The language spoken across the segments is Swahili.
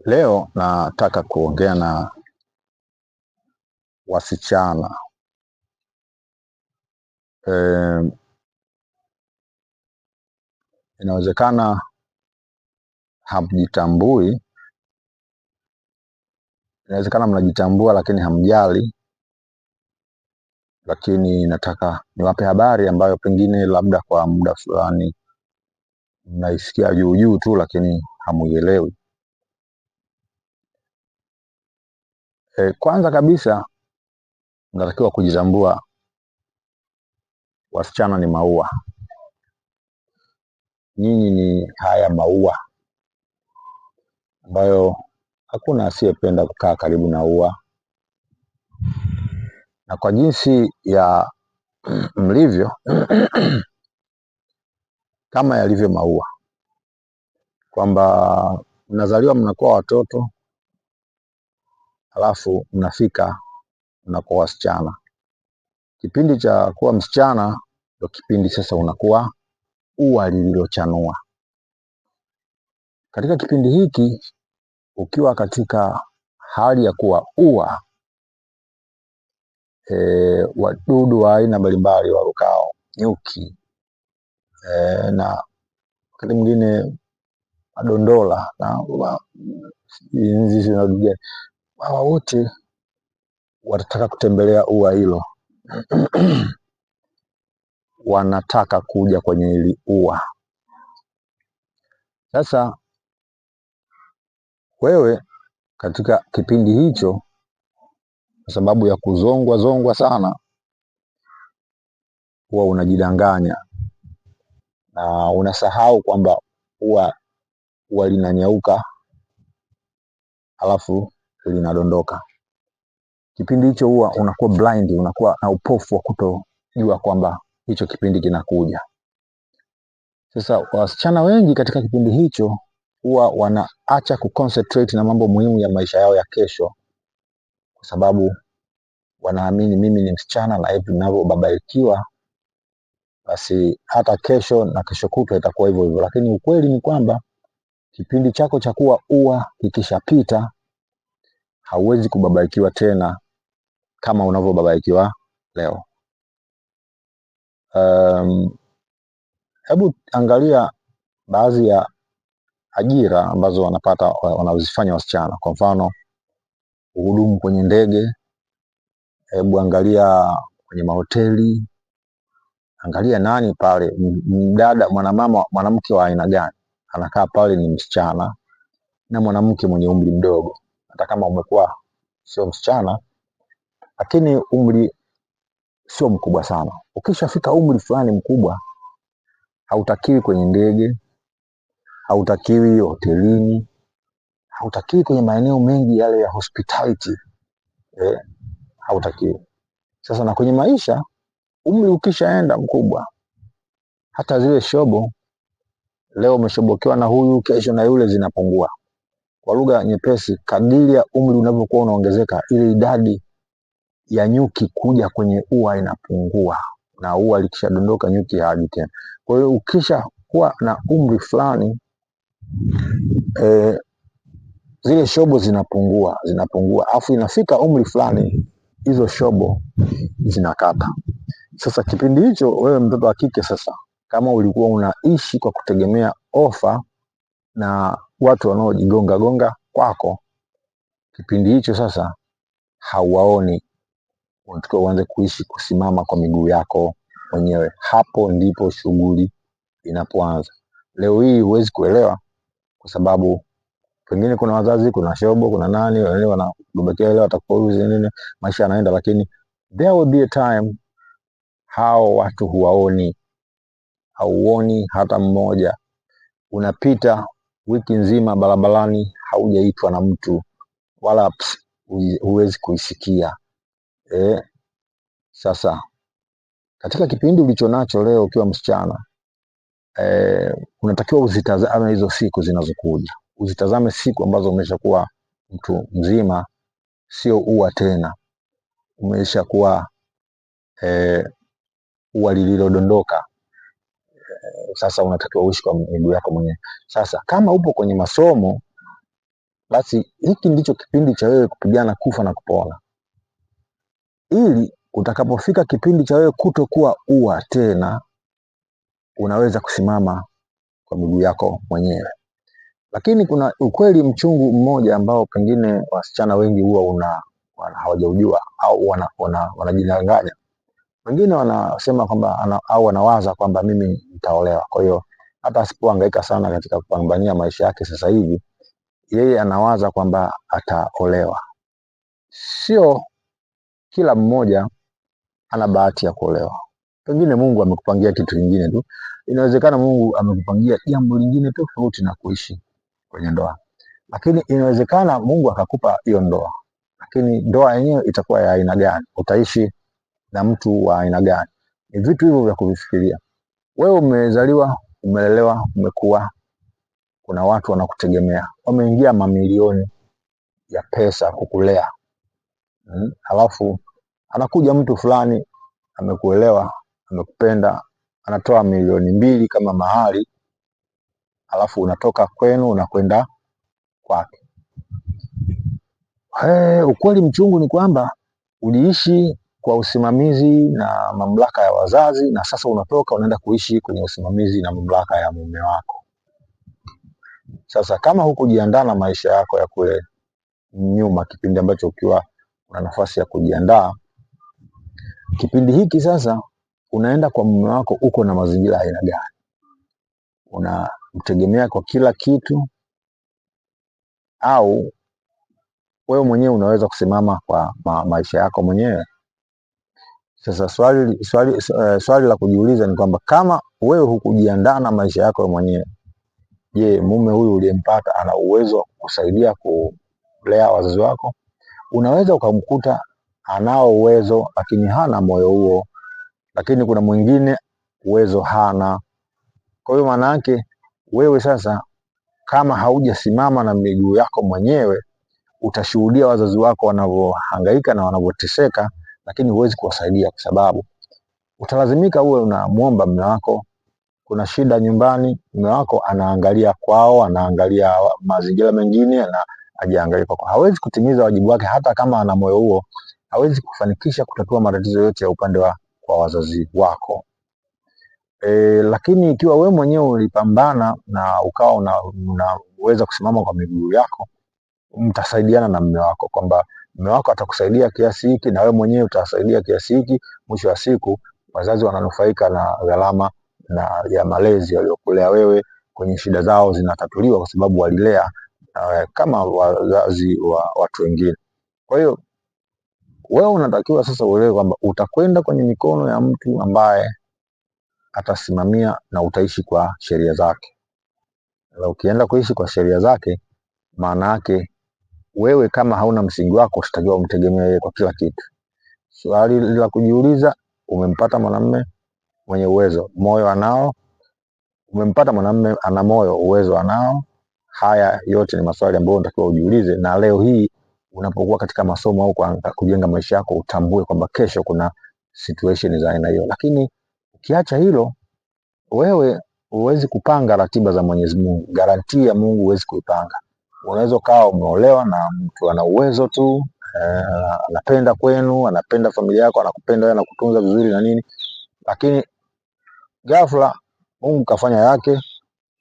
Leo nataka kuongea na wasichana. Inawezekana hamjitambui, inawezekana mnajitambua lakini hamjali, lakini nataka niwape habari ambayo pengine labda kwa muda fulani mnaisikia juu juu tu lakini hamuielewi. Kwanza kabisa mnatakiwa kujitambua. Wasichana ni maua. Nyinyi ni haya maua ambayo hakuna asiyependa kukaa karibu na ua, na kwa jinsi ya mlivyo kama yalivyo maua, kwamba mnazaliwa mnakuwa watoto, halafu mnafika mnakuwa wasichana. Kipindi cha kuwa msichana ndio kipindi sasa unakuwa ua lililochanua. Katika kipindi hiki ukiwa katika hali ya kuwa ua, wadudu wa aina mbalimbali warukao, nyuki, na wakati mwingine madondola na nzi na dudu, hawa wote watataka kutembelea ua hilo. Wanataka kuja kwenye hili ua. Sasa wewe katika kipindi hicho, kwa sababu ya kuzongwa sana, huwa unajidanganya na unasahau kwamba ua linanyauka halafu linadondoka. Kipindi hicho huwa unakuwa blind, unakuwa na upofu wa kutojua kwamba hicho kipindi kinakuja. Sasa wasichana wengi katika kipindi hicho huwa wanaacha kuconcentrate na mambo muhimu ya maisha yao ya kesho, kwa sababu wanaamini mimi ni msichana na hivi ninavyobabaikiwa basi hata kesho na kesho kutwa itakuwa hivyo hivyo. Lakini ukweli ni kwamba kipindi chako cha kuwa ua kikishapita, hauwezi kubabaikiwa tena kama unavyobabaikiwa leo. Hebu angalia baadhi ya ajira ambazo wanazifanya wasichana. Kwa mfano, uhudumu kwenye ndege. Hebu angalia kwenye mahoteli. Angalia nani pale, mdada, mwanamama, mwanamke wa aina gani anakaa pale, ni msichana na mwanamke mwenye umri mdogo. Hata kama umekuwa sio msichana, lakini umri sio mkubwa sana. Ukishafika umri fulani mkubwa, hautakiwi kwenye ndege, hautakiwi hotelini, hautakiwi kwenye maeneo mengi yale ya hospitality. Hautakiwi. Sasa na kwenye maisha, umri ukishaenda mkubwa, hata zile shobo, leo umeshobokewa na huyu, kesho na yule, zinapungua. Kwa lugha nyepesi, kadiri ya umri unavyokuwa unaongezeka, ile idadi ya nyuki kuja kwenye ua inapungua, na ua likishadondoka nyuki haji tena. Kwa hiyo ukisha kuwa na umri fulani, zile shobo zinapungua, afu inafika umri fulani hizo shobo zinakata. Sasa kipindi hicho wewe mtoto wa kike, sasa kama ulikuwa unaishi kwa kutegemea ofa na watu wanaojigonga gonga kwako, kipindi hicho sasa hauwaoni. Unatakiwa uanze kuishi kusimama kwa miguu yako mwenyewe. Hapo ndipo shughuli inapoanza. Leo hii huwezi kuelewa, kwa sababu pengine kuna wazazi, kuna shobo, kuna nani, wale wanakubekia leo atakuuliza nini, maisha yanaenda, lakini there will be a time hao watu huwaoni. Hauoni hata mmoja. Unapita wiki nzima barabarani, haujaitwa na mtu, wala huwezi kuisikia. Sasa katika kipindi ulichonacho leo ukiwa msichana, unatakiwa uzitazame hizo siku zinazokuja. Uzitazame siku ambazo umeshakuwa mtu mzima, sio ua tena. Umeshakuwa ua lililodondoka. Sasa unatakiwa uishi kwa miguu yako mwenyewe. Sasa kama upo kwenye masomo, basi hiki ndicho kipindi cha wewe kupigana kufa na kupona, ili utakapofika kipindi cha wewe kutokuwa ua tena, unaweza kusimama kwa miguu yako mwenyewe. Lakini kuna ukweli mchungu mmoja ambao pengine wasichana wengi huwa hawajaujua au wanajidanganya. Wengine wanasema kwamba au wanawaza kwamba mimi nitaolewa, kwa hiyo hata asipohangaika sana katika kupambania maisha yake sasa hivi, yeye anawaza kwamba ataolewa. Sio kila mmoja ana bahati ya kuolewa. Pengine Mungu amekupangia kitu kingine tu. Inawezekana Mungu amekupangia jambo lingine tofauti na kuishi kwenye ndoa. Lakini inawezekana Mungu akakupa hiyo ndoa, lakini ndoa yenyewe itakuwa ya aina gani? Utaishi na mtu wa aina gani? Ni vitu hivyo vya kuvifikiria. Wewe umezaliwa, umelelewa, umekuwa, kuna watu wanakutegemea, wameingia mamilioni ya pesa kukulea. Halafu anakuja mtu fulani amekuelewa, amekupenda, anatoa 2,000,000 kama mahari, halafu unatoka kwenu unakwenda kwake. Ukweli mchungu ni kwamba uliishi kwa usimamizi na mamlaka ya wazazi, na sasa unatoka unaenda kuishi kwenye usimamizi na mamlaka ya mume wako. Sasa kama hukujiandaa na maisha yako ya kule nyuma, kipindi ambacho ukiwa una nafasi ya kujiandaa, kipindi hiki sasa unaenda kwa mume wako, uko na mazingira aina gani? Unamtegemea kwa kila kitu au wewe mwenyewe unaweza kusimama kwa maisha yako mwenyewe? Sasa swali la kujiuliza ni kwamba kama wewe hukujiandaa na maisha yako mwenyewe, je, mume huyu uliyempata ana uwezo wa kukusaidia kulea wazazi wako? Unaweza ukamkuta anao uwezo lakini hana moyo huo, lakini kuna mwingine uwezo hana. Kwa hiyo maana yake wewe sasa, kama haujasimama na miguu yako mwenyewe, utashuhudia wazazi wako wanavyohangaika na wanavyoteseka, lakini huwezi kuwasaidia kwa sababu utalazimika uwe unamuomba mume wako. Kuna shida nyumbani, mume wako anaangalia kwao, anaangalia mazingira mengine na hajaangalia kwako. Hawezi kutimiza wajibu wake hata kama ana moyo huo, hawezi kufanikisha kutatua matatizo yote ya upande wa kwa wazazi wako. Lakini ikiwa wewe mwenyewe ulipambana na ukawa unaweza kusimama kwa miguu yako, mtasaidiana na mume wako kwamba mume wako atakusaidia kiasi hiki na wewe mwenyewe utasaidia kiasi hiki. Mwisho wa siku wazazi wananufaika na gharama na ya malezi waliokulea wewe, kwenye shida zao zinatatuliwa kwa sababu walilea kama wazazi wa watu wengine. Kwa hiyo wewe unatakiwa sasa uelewe kwamba utakwenda kwenye mikono ya mtu ambaye atasimamia na utaishi kwa sheria zake. Na ukienda kuishi kwa sheria zake, maana yake wewe kama hauna msingi wako usitakiwa umtegemee yeye kwa kila kitu. Swali la kujiuliza, umempata mwanamume mwenye uwezo, moyo anao? Umempata mwanamume ana moyo, uwezo anao? Haya yote ni maswali ambayo unatakiwa ujiulize, na leo hii unapokuwa katika masomo au kujenga maisha yako, utambue kwamba kesho kuna situation za aina hiyo. Lakini ukiacha hilo, wewe huwezi kupanga ratiba za Mwenyezi Mungu. Garantia ya Mungu huwezi kuipanga. Unaweza kawa umeolewa na mtu ana uwezo tu, anapenda kwenu, anapenda familia yako, anakupenda wewe, anakutunza vizuri na nini, lakini ghafla Mungu kafanya yake,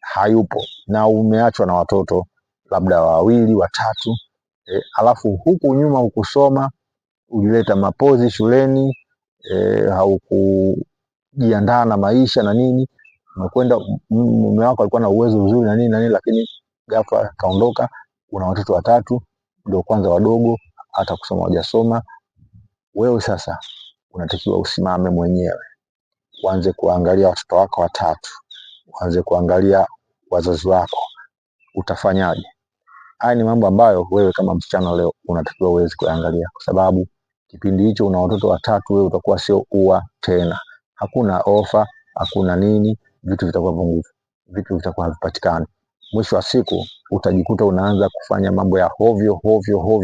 hayupo na umeachwa na watoto labda 2, 3, alafu huku nyuma hukusoma, ulileta mapozi shuleni, haukujiandaa na maisha na nini, umekwenda, mume wako alikuwa na uwezo mzuri na nini, lakini ghafla kaondoka, una watoto 3 ndio kwanza wadogo, hata kusoma hawajasoma. Wewe sasa unatakiwa usimame mwenyewe, uanze kuangalia watoto wako 3, uanze kuangalia wazazi wako. Utafanyaje? Haya ni mambo ambayo wewe kama msichana leo unatakiwa uweze kuangalia, kwa sababu kipindi hicho una watoto 3, wewe utakuwa sio ua tena. Hakuna ofa, hakuna nini, vitu vitakuwa pungufu, vitu vitakuwa havipatikani. Mwisho wa siku utajikuta unaanza kufanya mambo ya hovyo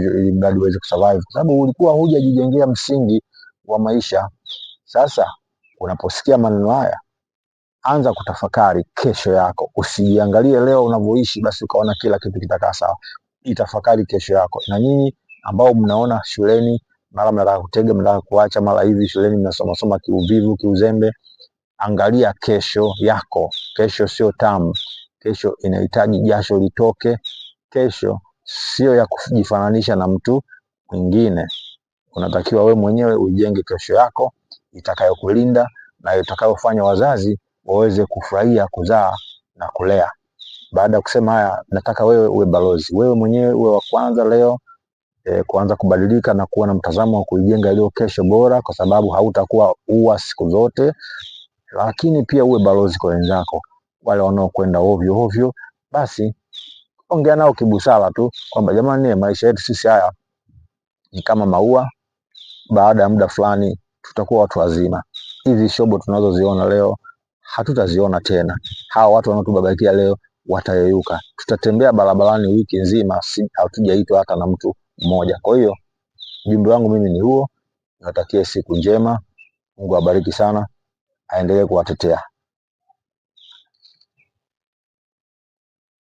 ili mradi uweze kusurvive, kwa sababu ulikuwa hujajijengea msingi wa maisha. Sasa unaposikia maneno haya, anza kutafakari kesho yako. Usijiangalie leo unavyoishi basi ukaona kila kitu kitakaa sawa. itafakari kesho yako. Na nyinyi ambao mnaona shuleni mara mnataka kutega, mnataka kuacha, mara hivi shuleni mnasoma soma kiuvivu, kiuzembe, angalia kesho yako. Kesho sio tamu. Kesho inahitaji jasho litoke. Kesho sio ya kujifananisha na mtu mwingine. Unatakiwa we mwenyewe ujenge kesho yako itakayokulinda na itakayofanya wazazi waweze kufurahia kuzaa na kulea. Baada ya kusema haya, nataka wewe uwe balozi. Wewe mwenyewe uwe wa kwanza leo kuanza kubadilika na kuwa na mtazamo wa kuijenga ile kesho bora, kwa sababu hautakuwa uwa siku zote. Lakini pia uwe balozi kwa wenzako, wale wanaokwenda ovyo ovyo, basi ongea nao kibusara tu kwamba jamani, maisha yetu sisi haya ni kama maua, baada ya muda fulani tutakuwa watu wazima. Hizi shobo tunazoziona leo hatutaziona tena. Hawa watu wanaotubabaikia leo watayeyuka. Tutatembea barabarani wiki nzima hatujaitwa hata na mtu mmoja. Kwa hiyo ujumbe wangu mimi ni huo. Natakie siku njema. Mungu awabariki sana. Aendelee kuwatetea.